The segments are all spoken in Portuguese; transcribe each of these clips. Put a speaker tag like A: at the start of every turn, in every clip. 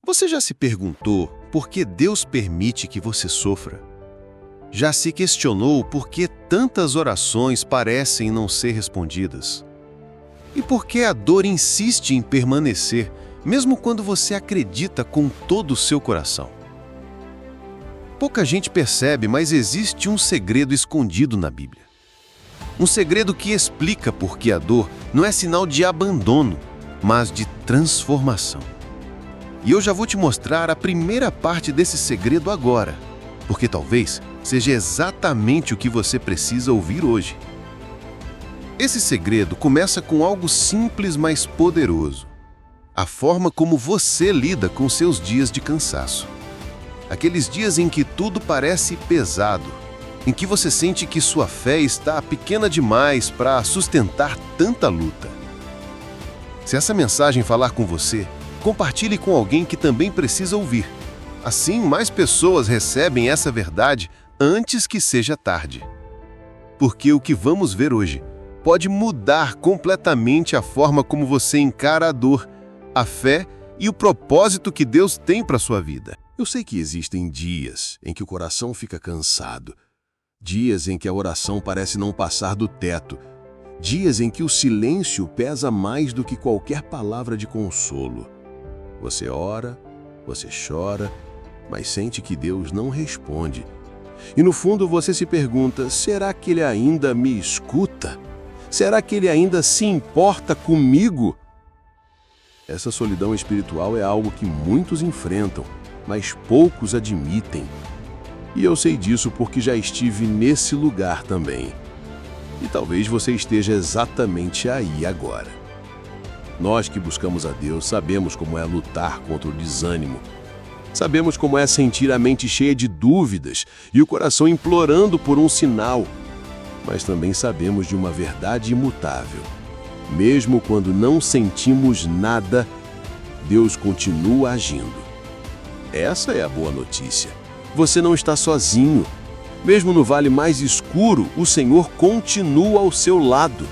A: Você já se perguntou por que Deus permite que você sofra? Já se questionou por que tantas orações parecem não ser respondidas? E por que a dor insiste em permanecer, mesmo quando você acredita com todo o seu coração? Pouca gente percebe, mas existe um segredo escondido na Bíblia. Um segredo que explica por que a dor não é sinal de abandono, mas de transformação. E eu já vou te mostrar a primeira parte desse segredo agora, porque talvez seja exatamente o que você precisa ouvir hoje. Esse segredo começa com algo simples, mas poderoso. A forma como você lida com seus dias de cansaço. Aqueles dias em que tudo parece pesado, em que você sente que sua fé está pequena demais para sustentar tanta luta. Se essa mensagem falar com você, compartilhe com alguém que também precisa ouvir. Assim, mais pessoas recebem essa verdade antes que seja tarde. Porque o que vamos ver hoje pode mudar completamente a forma como você encara a dor, a fé e o propósito que Deus tem para sua vida. Eu sei que existem dias em que o coração fica cansado, dias em que a oração parece não passar do teto, dias em que o silêncio pesa mais do que qualquer palavra de consolo. Você ora, você chora, mas sente que Deus não responde. E no fundo você se pergunta, será que Ele ainda me escuta? Será que Ele ainda se importa comigo? Essa solidão espiritual é algo que muitos enfrentam, mas poucos admitem. E eu sei disso porque já estive nesse lugar também. E talvez você esteja exatamente aí agora. Nós que buscamos a Deus sabemos como é lutar contra o desânimo. Sabemos como é sentir a mente cheia de dúvidas e o coração implorando por um sinal. Mas também sabemos de uma verdade imutável. Mesmo quando não sentimos nada, Deus continua agindo. Essa é a boa notícia. Você não está sozinho. Mesmo no vale mais escuro, o Senhor continua ao seu lado.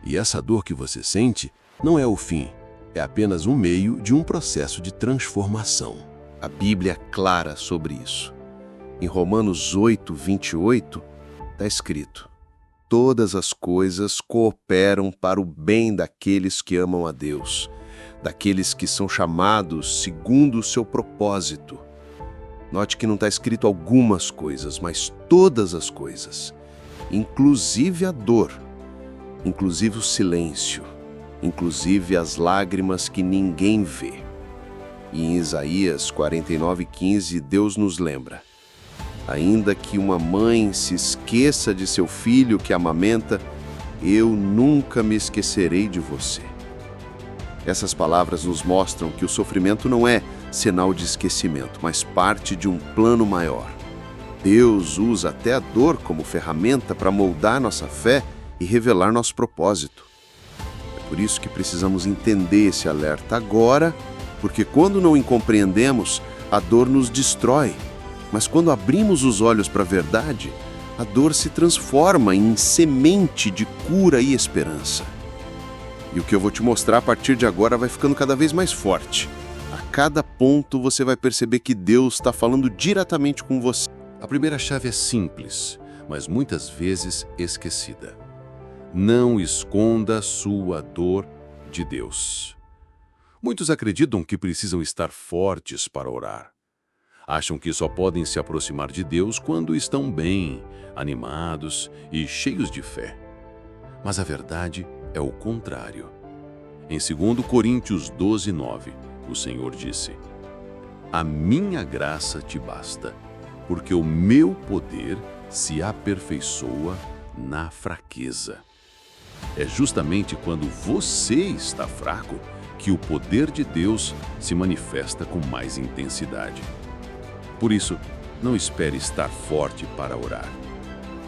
A: E essa dor que você sente não é o fim, é apenas um meio de um processo de transformação.
B: A Bíblia é clara sobre isso. Em Romanos 8:28, está escrito: todas as coisas cooperam para o bem daqueles que amam a Deus, daqueles que são chamados segundo o seu propósito. Note que não está escrito algumas coisas, mas todas as coisas, inclusive a dor, inclusive o silêncio, inclusive as lágrimas que ninguém vê. E em Isaías 49:15, Deus nos lembra: ainda que uma mãe se esqueça de seu filho que amamenta, eu nunca me esquecerei de você. Essas palavras nos mostram que o sofrimento não é sinal de esquecimento, mas parte de um plano maior. Deus usa até a dor como ferramenta para moldar nossa fé e revelar nosso propósito. É por isso que precisamos entender esse alerta agora, porque quando não o compreendemos, a dor nos destrói. Mas quando abrimos os olhos para a verdade, a dor se transforma em semente de cura e esperança. E o que eu vou te mostrar a partir de agora vai ficando cada vez mais forte. A cada ponto você vai perceber que Deus está falando diretamente com você.
A: A primeira chave é simples, mas muitas vezes esquecida. Não esconda sua dor de Deus. Muitos acreditam que precisam estar fortes para orar. Acham que só podem se aproximar de Deus quando estão bem, animados e cheios de fé. Mas a verdade é o contrário. Em 2 Coríntios 12:9, o Senhor disse: a minha graça te basta, porque o meu poder se aperfeiçoa na fraqueza. É justamente quando você está fraco que o poder de Deus se manifesta com mais intensidade. Por isso, não espere estar forte para orar.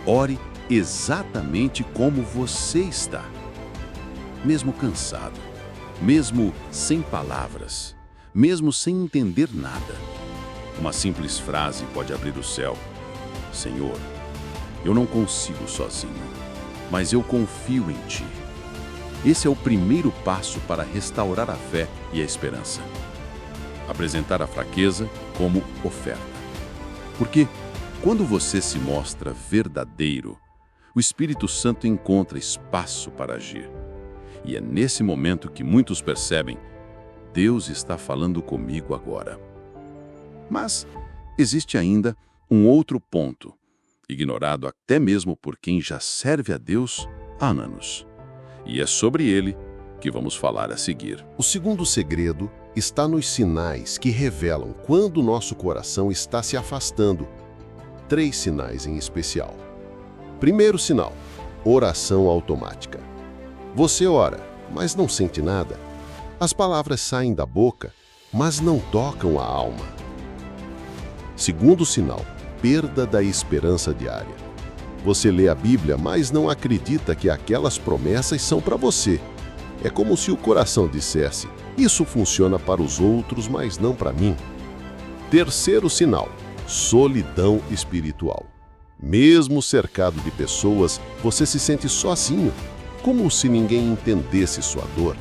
A: Ore exatamente como você está. Mesmo cansado, mesmo sem palavras, mesmo sem entender nada. Uma simples frase pode abrir o céu. Senhor, eu não consigo sozinho, mas eu confio em Ti. Esse é o primeiro passo para restaurar a fé e a esperança.
C: apresentar a fraqueza como oferta. Porque, quando você se mostra verdadeiro, o Espírito Santo encontra espaço para agir. E é nesse momento que muitos percebem: Deus está falando comigo agora. Mas existe ainda um outro ponto, ignorado até mesmo por quem já serve a Deus há anos. E é sobre ele que vamos falar a seguir.
A: O segundo segredo está nos sinais que revelam quando o nosso coração está se afastando. 3 sinais em especial. Primeiro sinal: oração automática. Você ora, mas não sente nada. As palavras saem da boca, mas não tocam a alma. Segundo sinal: perda da esperança diária. Você lê a Bíblia, mas não acredita que aquelas promessas são para você. É como se o coração dissesse: isso funciona para os outros, mas não para mim. Terceiro sinal: solidão espiritual. Mesmo cercado de pessoas, você se sente sozinho, como se ninguém entendesse sua dor.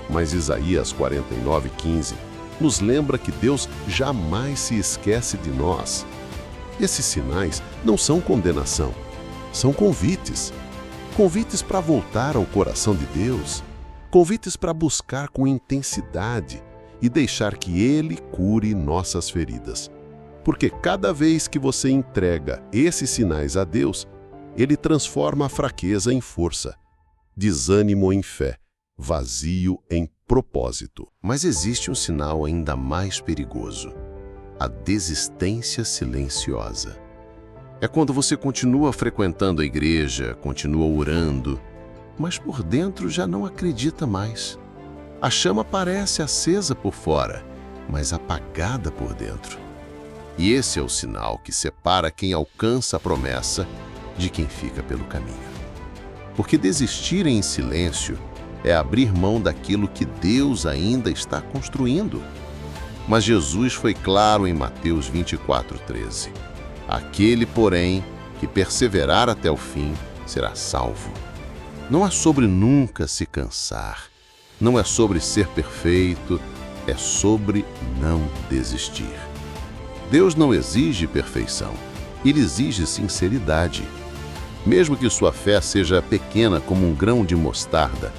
A: Mas Isaías 49:15 nos lembra que Deus jamais se esquece de nós. Esses sinais não são condenação, são convites. Convites para voltar ao coração de Deus. Convites para buscar com intensidade e deixar que Ele cure nossas feridas. Porque cada vez que você entrega esses sinais a Deus, Ele transforma a fraqueza em força, desânimo em fé, vazio em propósito. Mas existe um sinal ainda mais perigoso: a desistência silenciosa. É quando você continua frequentando a igreja, continua orando, mas por dentro já não acredita mais. A chama parece acesa por fora, mas apagada por dentro. E esse é o sinal que separa quem alcança a promessa de quem fica pelo caminho. Porque desistir em silêncio é abrir mão daquilo que Deus ainda está construindo. Mas Jesus foi claro em Mateus 24:13. Aquele, porém, que perseverar até o fim, será salvo. Não é sobre nunca se cansar, não é sobre ser perfeito, é sobre não desistir. Deus não exige perfeição, Ele exige sinceridade. Mesmo que sua fé seja pequena como um grão de mostarda,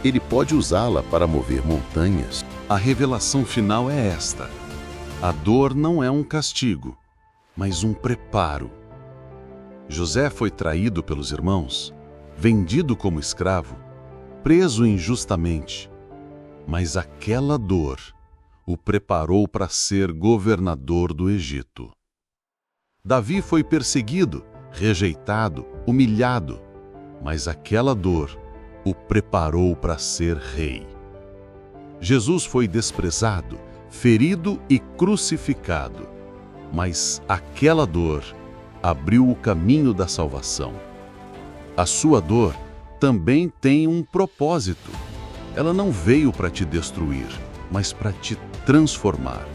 A: Ele pode usá-la para mover montanhas.
C: A revelação final é esta: a dor não é um castigo, mas um preparo. José foi traído pelos irmãos, vendido como escravo, preso injustamente. Mas aquela dor o preparou para ser governador do Egito. Davi foi perseguido, rejeitado, humilhado, mas aquela dor o preparou para ser rei. Jesus foi desprezado, ferido e crucificado, mas aquela dor abriu o caminho da salvação. A sua dor também tem um propósito. Ela não veio para te destruir, mas para te transformar.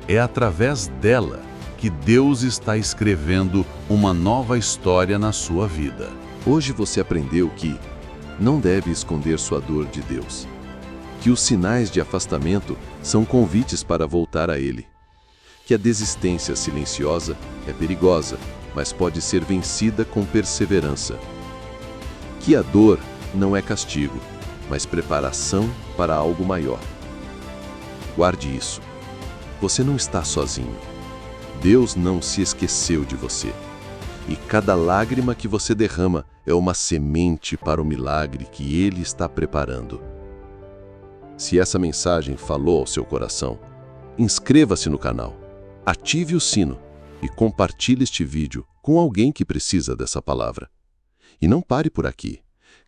C: É através dela que Deus está escrevendo uma nova história na sua vida.
D: Hoje você aprendeu que não deve esconder sua dor de Deus, que os sinais de afastamento são convites para voltar a Ele, que a desistência silenciosa é perigosa, mas pode ser vencida com perseverança, que a dor não é castigo, mas preparação para algo maior. Guarde isso. Você não está sozinho. Deus não se esqueceu de você. E cada lágrima que você derrama é uma semente para o milagre que Ele está preparando. Se essa mensagem falou ao seu coração, inscreva-se no canal, ative o sino e compartilhe este vídeo com alguém que precisa dessa palavra. E não pare por aqui.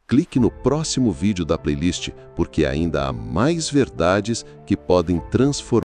D: Clique no próximo vídeo da playlist, porque ainda há mais verdades que podem transformar